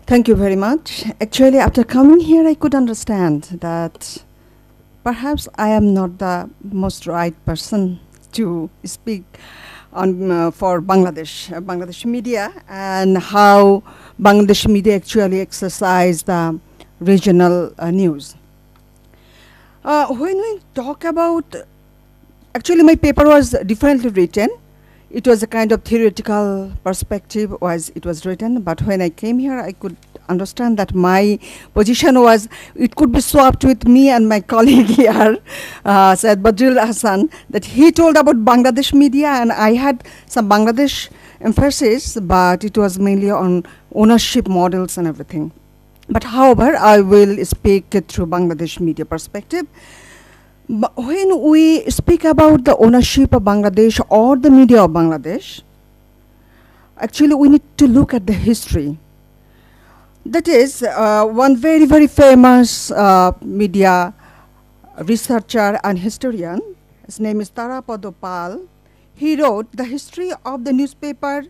Thank you very much. Actually, after coming here, I could understand that perhaps I am not the most right person to speak on for Bangladesh media, and how Bangladesh media actually exercise the regional news. When we talk about, actually, my paper was differently written. It was a kind of theoretical perspective as it was written, but when I came here, I could understand that my position was, it could be swapped with me and my colleague here, Syed Badrul Hassan, that he told about Bangladesh media, and I had some Bangladesh emphasis, but it was mainly on ownership models and everything. But however, I will speak through Bangladesh media perspective. When we speak about the ownership of Bangladesh or the media of Bangladesh, actually we need to look at the history. That is, one very, very famous media researcher and historian, his name is Tarapada Pal. He wrote, "The history of the newspaper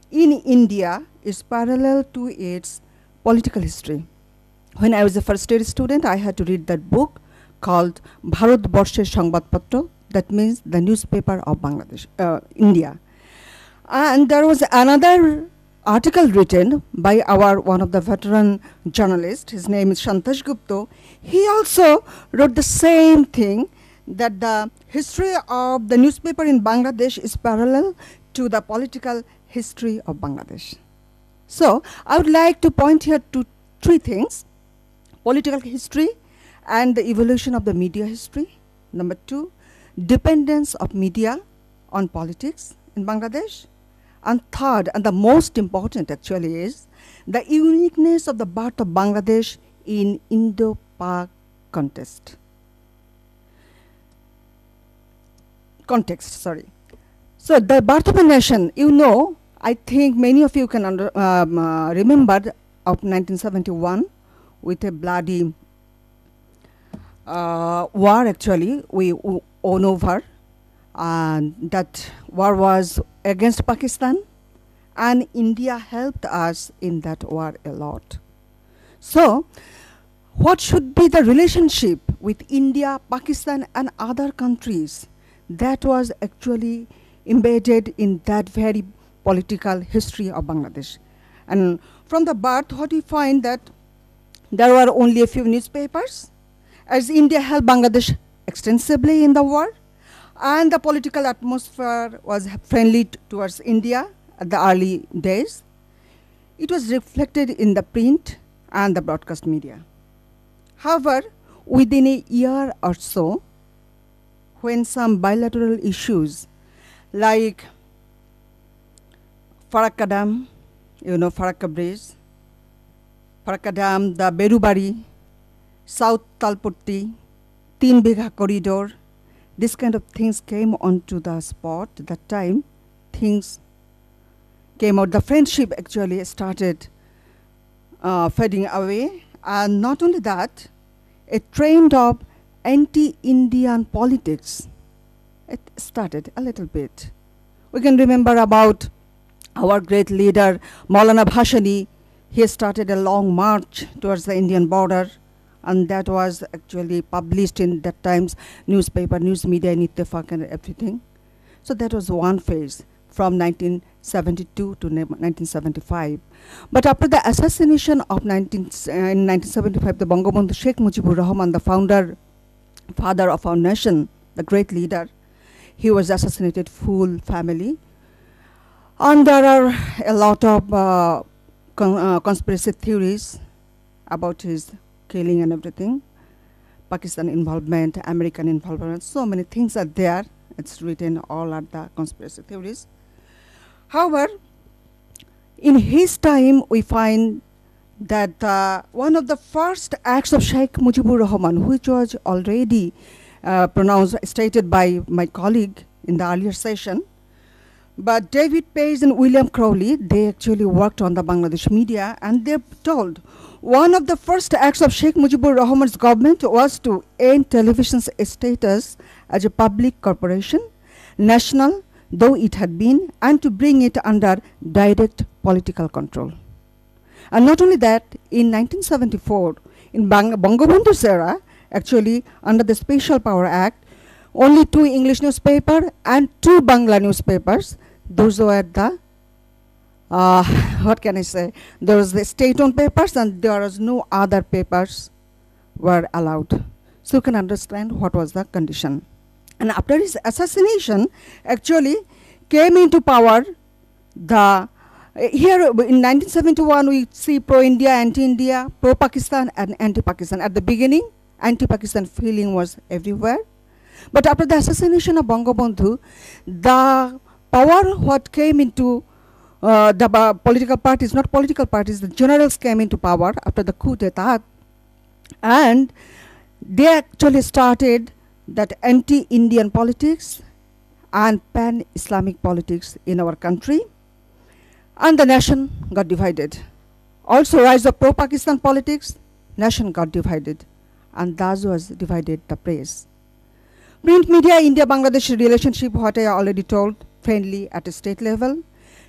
in India is parallel to its political history." When I was a first year student, I had to read that book called Bharatborsher Sangbatpatro, that means the newspaper of Bangladesh, India. And there was another article written by one of the veteran journalists, his name is Shantash Gupta. He also wrote the same thing, that the history of the newspaper in Bangladesh is parallel to the political history of Bangladesh. So I would like to point here to three things: political history and the evolution of the media history. Number two, dependence of media on politics in Bangladesh. And third, and the most important actually, is the uniqueness of the birth of Bangladesh in Indo-Pak context. So the birth of a nation, I think many of you can remember of 1971 with a bloody war actually we won over, and that war was against Pakistan, and India helped us in that war a lot. So what should be the relationship with India, Pakistan and other countries? That was actually embedded in that very political history of Bangladesh. And from the birth, what we find that there were only a few newspapers, as India helped Bangladesh extensively in the war, and the political atmosphere was friendly towards India at the early days. It was reflected in the print and the broadcast media. However, within a year or so, when some bilateral issues like Farakka Dam, Farakka Bridge, Farakka Dam, the Berubari, South Talpatti, Teen Bigha corridor, this kind of things came onto the spot. That time, things came out. The friendship actually started fading away. And not only that, a trend of anti-Indian politics, it started a little bit. We can remember about our great leader, Maulana Bhashani. He started a long march towards the Indian border, and that was actually published in that time's newspaper, news media, in Ittefaq and everything. So that was one phase from 1972 to 1975. But after the assassination of in 1975, the Bangabandhu Sheikh Mujibur Rahman, the father of our nation, the great leader, he was assassinated, full family. And there are a lot of conspiracy theories about his killing and everything. Pakistan involvement, American involvement, so many things are there. It's written, all are the conspiracy theories. However, in his time, we find that one of the first acts of Sheikh Mujibur Rahman, which was already stated by my colleague in the earlier session, but David Page and William Crowley, they actually worked on the Bangladesh media, and they told one of the first acts of Sheikh Mujibur Rahman's government was to end television's status as a public corporation, national though it had been, and to bring it under direct political control. And not only that, in 1974, in Bangabandhu's era, actually under the Special Power Act, only 2 English newspapers and 2 Bangla newspapers, those were the, what can I say, there was the state-owned papers and there was no other papers were allowed. So you can understand what was the condition. And after his assassination, actually came into power the, here in 1971 we see pro-India, anti-India, pro-Pakistan and anti-Pakistan. At the beginning, anti-Pakistan feeling was everywhere. But after the assassination of Bangabandhu, the power what came into the political parties, not political parties, the generals came into power after the coup d'etat, and they actually started that anti-Indian politics and pan-Islamic politics in our country, and the nation got divided. Also rise of pro-Pakistan politics, nation got divided, and thus was divided the press. Print media, India-Bangladesh relationship, what I already told, friendly at a state level.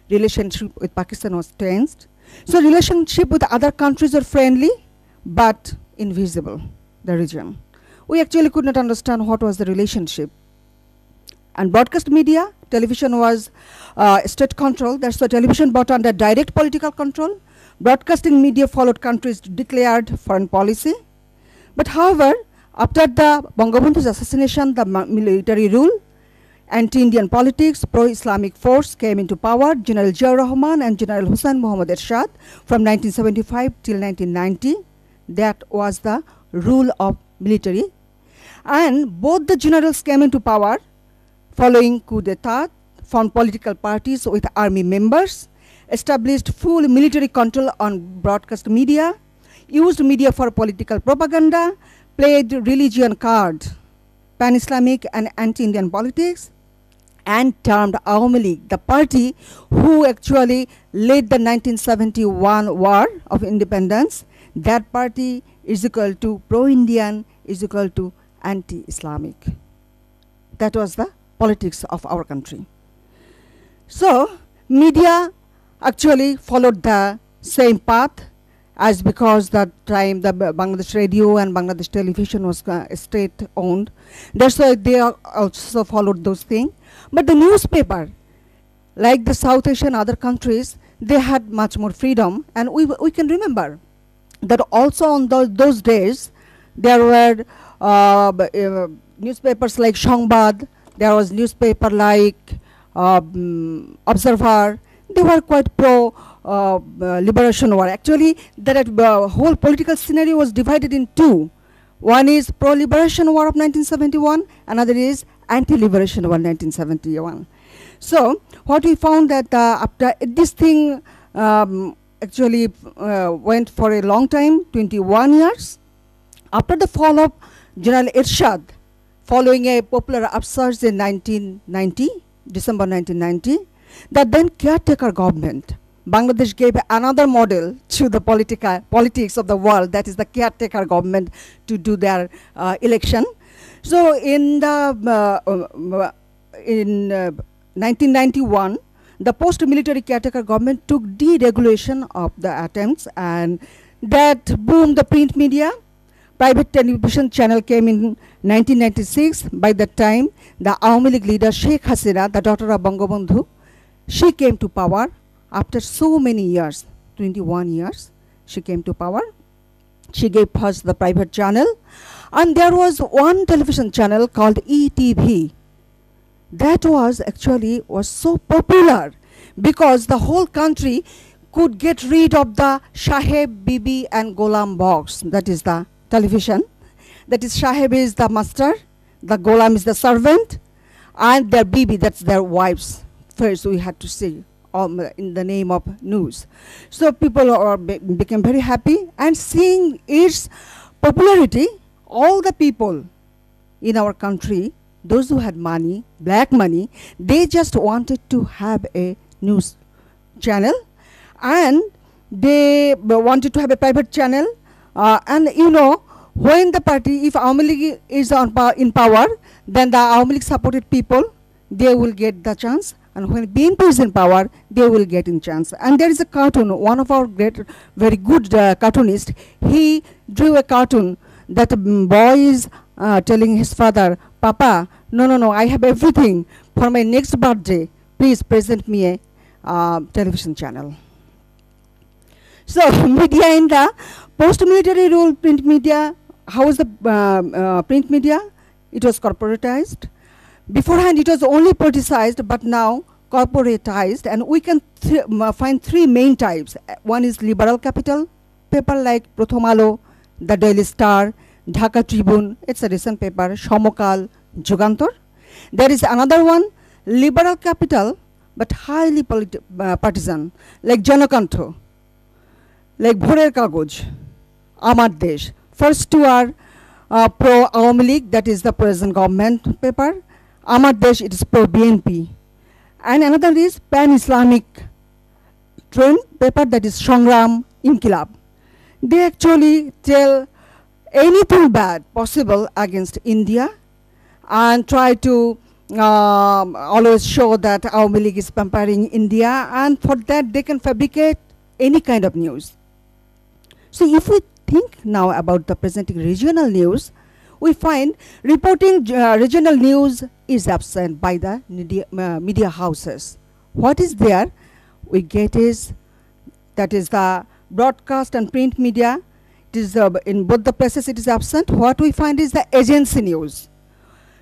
Relationship with Pakistan was tensed. So relationship with other countries are friendly, but invisible, the region. We actually could not understand what was the relationship. And broadcast media, television was state control. That's why television brought under direct political control. Broadcasting media followed countries' declared foreign policy. But however, after the Bangabandhu's assassination, the military rule, anti-Indian politics, pro-Islamic force came into power. General Ziaur Rahman and General Hussain Muhammad Ershad from 1975 till 1990. That was the rule of military. And both the generals came into power following coup d'etat, formed political parties with army members, established full military control on broadcast media, used media for political propaganda, played religion card, pan-Islamic and anti-Indian politics, and termed Awami League, the party who actually led the 1971 war of independence. That party is equal to pro-Indian, is equal to anti-Islamic. That was the politics of our country. So media actually followed the same path, as because that time the Bangladesh radio and Bangladesh television was state owned. That's why they also followed those things. But the newspaper, like the South Asian other countries, they had much more freedom. And we can remember that also on those days, there were newspapers like Shangbad, there was newspaper like Observer. They were quite pro liberation war. Actually, that whole political scenario was divided in two. One is pro-liberation war of 1971, another is anti-liberation war 1971. So what we found that after this thing actually went for a long time, 21 years. After the fall of General Ershad, following a popular upsurge in 1990, December 1990, the then caretaker government, Bangladesh gave another model to the politics of the world, that is the caretaker government, to do their election. So in 1991, the post-military caretaker government took deregulation of the attempts, and that boomed the print media. Private television channel came in 1996. By that time, the Awami League leader Sheikh Hasina, the daughter of Bangabandhu, she came to power after so many years, 21 years, she came to power. She gave first the private channel, and there was one television channel called ETV. That was so popular because the whole country could get rid of the Saheb, Bibi and Golam box. That is the television. That is, Saheb is the master, the Golam is the servant, and their Bibi, that's their wives. First we had to see in the name of news. So people became very happy, and seeing its popularity, all the people in our country, those who had money, black money, they just wanted to have a news channel, and they wanted to have a private channel. And you know, when the party, if Awami League is in power, then the Awami League supported people, they will get the chance. And when BNP is in power, they will get in chance. And there is a cartoon, one of our great, very good cartoonist, he drew a cartoon that a boy is telling his father, Papa, no, I have everything. For my next birthday, please present me a television channel. So media in the post-military rule, print media, how was the print media? It was corporatized. Beforehand, it was only politicized, but now corporatized, and we can find three main types. One is liberal capital, paper like Prothom Alo, the Daily Star, Dhaka Tribune, it's a recent paper, Shomokal, Jugantor. There is another one, liberal capital, but highly partisan, like Janakantho, like Bhorer Kagoj, Amar Desh. First two are pro-Awami League, that is the present government paper. Amar Desh, it is pro-BNP. And another is pan-Islamic trend paper, that is Sangram Inkilab. They actually tell anything bad possible against India and try to always show that Awami League is pampering India, and for that they can fabricate any kind of news. So if we think now about the presenting regional news, we find reporting regional news is absent by the media houses. What is there? We get is, that is the broadcast and print media. It is in both the places it is absent. What we find is the agency news.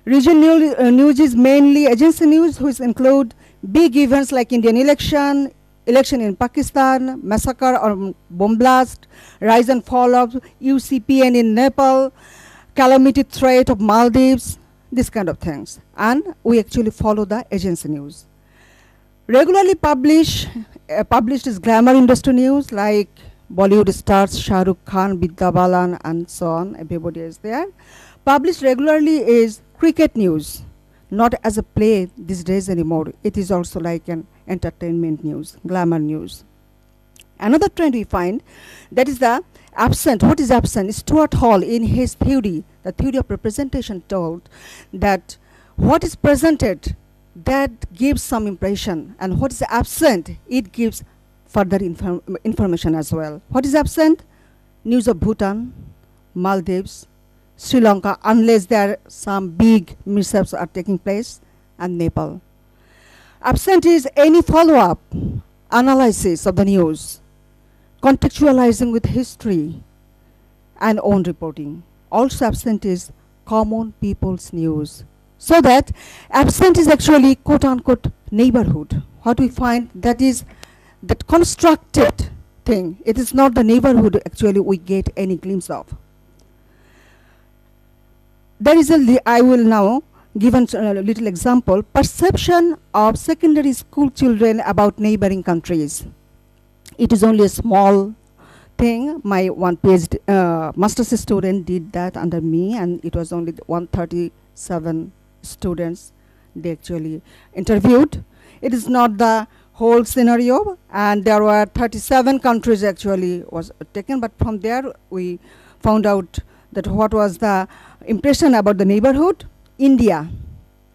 Regional news is mainly agency news, which include big events like Indian election in Pakistan, massacre or bomb blast, rise and fall of UCPN in Nepal, calamity threat of Maldives, this kind of things. And we actually follow the agency news. Regularly published is glamour industry news, like Bollywood stars Shah Rukh Khan, Vidya Balan, and so on. Everybody is there. Published regularly is cricket news, not as a play these days anymore. It is also like an entertainment news, glamour news. Another trend we find, that is the absent. What is absent? Stuart Hall, in his theory, the theory of representation, told that what is presented, that gives some impression, and what is absent, it gives further information as well. What is absent? News of Bhutan, Maldives, Sri Lanka, unless there are some big mishaps are taking place, and Nepal. Absent is any follow-up analysis of the news, contextualizing with history and own reporting. Also absent is common people's news. So that absent is actually quote-unquote neighborhood. What we find, that is that constructed thing. It is not the neighborhood actually we get any glimpse of. There is I will now give a little example. Perception of secondary school children about neighboring countries. It is only a small thing. My one PhD master's student did that under me, and it was only 137 students they actually interviewed. It is not the whole scenario, and there were 37 countries actually was taken, but from there we found out that what was the impression about the neighborhood. India,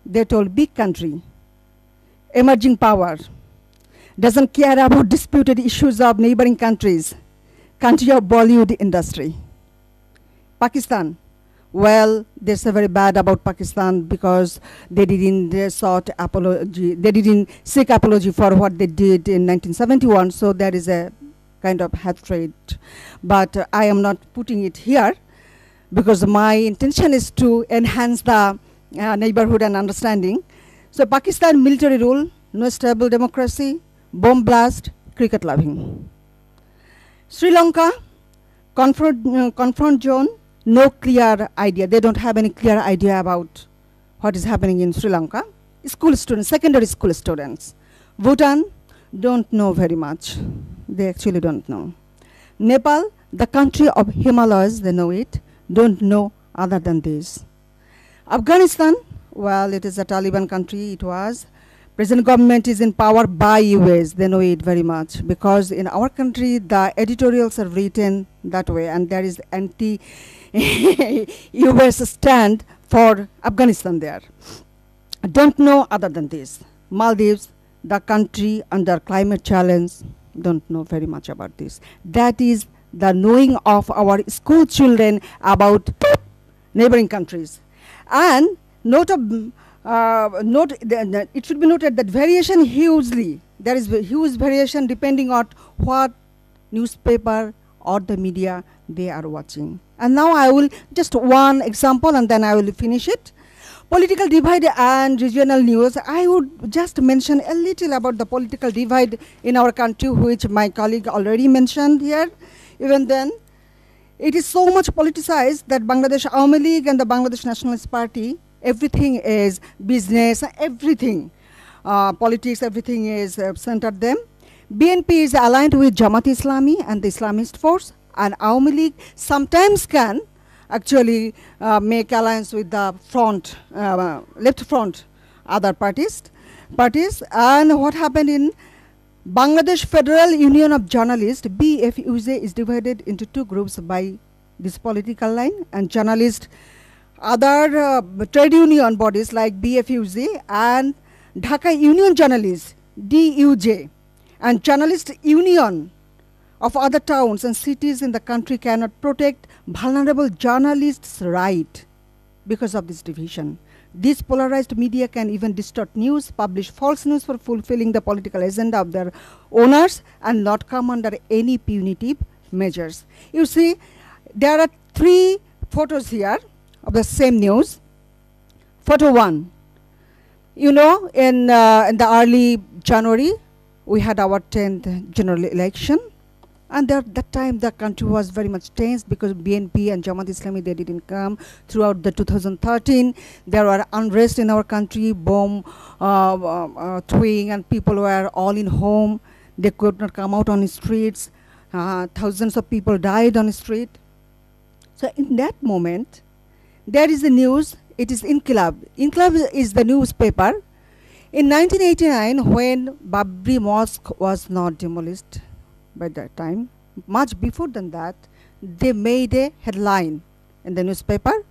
they told, big country, emerging power, doesn't care about disputed issues of neighboring countries, country of Bollywood industry. Pakistan, well, they say very bad about Pakistan because they didn't sought apology, they didn't seek apology for what they did in 1971, so there is a kind of hatred. But I am not putting it here because my intention is to enhance the neighborhood and understanding. So Pakistan, military rule, no stable democracy, bomb blast, cricket loving. Sri Lanka, confront zone, no clear idea. They don't have any clear idea about what is happening in Sri Lanka. School students, secondary school students. Bhutan, don't know very much. They actually don't know. Nepal, the country of Himalayas, they know it, don't know other than this. Afghanistan, well, it is a Taliban country, it was. Present government is in power by US, they know it very much, because in our country, the editorials are written that way, and there is anti-US stand for Afghanistan there. Don't know other than this. Maldives, the country under climate challenge don't know very much about this. That is the knowing of our school children about neighboring countries. And it should be noted that variation hugely, there is huge variation depending on what newspaper or the media they are watching. And now I will just one example and then I will finish it. Political divide and regional news. I would just mention a little about the political divide in our country, which my colleague already mentioned here. Even then, it is so much politicized that Bangladesh Awami League and the Bangladesh Nationalist Party, everything is business, everything, politics, everything is centered them. BNP is aligned with Jamaat Islami and the Islamist force, and Awami League sometimes can actually make alliance with the front, left front, other parties. And what happened in Bangladesh Federal Union of Journalists, BFUJ, is divided into two groups by this political line, and journalists, other trade union bodies like BFUJ and Dhaka Union Journalists, DUJ, and Journalist Union of other towns and cities in the country cannot protect vulnerable journalists' right because of this division. This polarized media can even distort news, publish false news for fulfilling the political agenda of their owners, and not come under any punitive measures. You see, there are three photos here of the same news. Photo 1. You know, in the early January, we had our 10th general election. And that time the country was very much tense because BNP and Jamaat Islami, they didn't come. Throughout the 2013, there were unrest in our country, bomb throwing, and people were all in home. They could not come out on the streets. Thousands of people died on the street. So in that moment, there is the news. It is Inqilab. Inqilab is the newspaper. In 1989, when Babri Mosque was not demolished, by that time, much before than that, they made a headline in the newspaper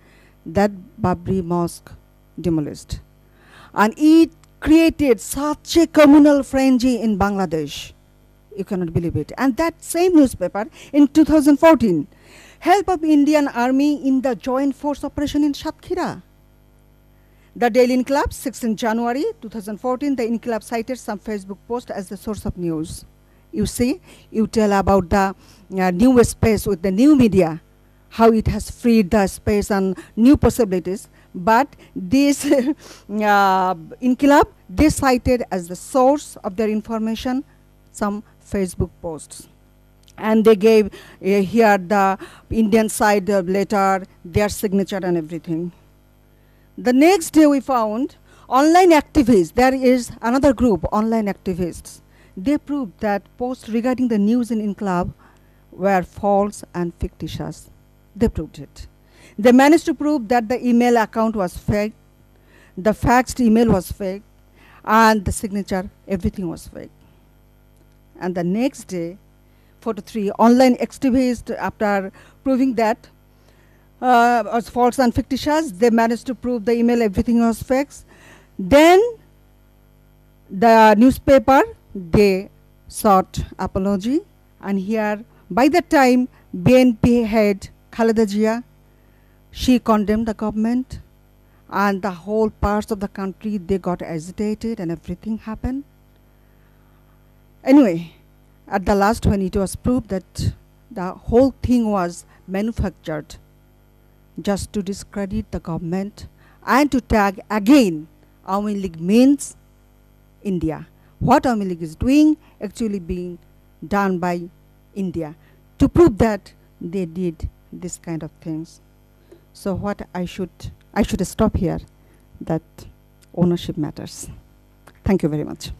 that Babri Mosque demolished. And it created such a communal frenzy in Bangladesh. You cannot believe it. And that same newspaper in 2014, help of Indian Army in the joint force operation in Satkhira. The Daily Inqilab, 16 January 2014, the Inqilab cited some Facebook post as the source of news. You see, you tell about the new space with the new media, how it has freed the space and new possibilities. But this Inqilab, they cited as the source of their information some Facebook posts. And they gave here the Indian side letter, their signature and everything. The next day we found online activists. There is another group, online activists. They proved that posts regarding the news in Inqilab were false and fictitious. They proved it. They managed to prove that the email account was fake, the faxed email was fake, and the signature, everything was fake. And the next day, photo 3, online activists, after proving that was false and fictitious, they managed to prove the email, everything was fake. Then the newspaper, they sought apology, and here by that time BNP head Khaleda Zia, she condemned the government, and the whole parts of the country, they got agitated and everything happened. Anyway, at the last, when it was proved that the whole thing was manufactured just to discredit the government and to tag again Awami League means India. What Awami League is doing actually being done by India to prove that they did this kind of things. So what I should stop here, that ownership matters. Thank you very much.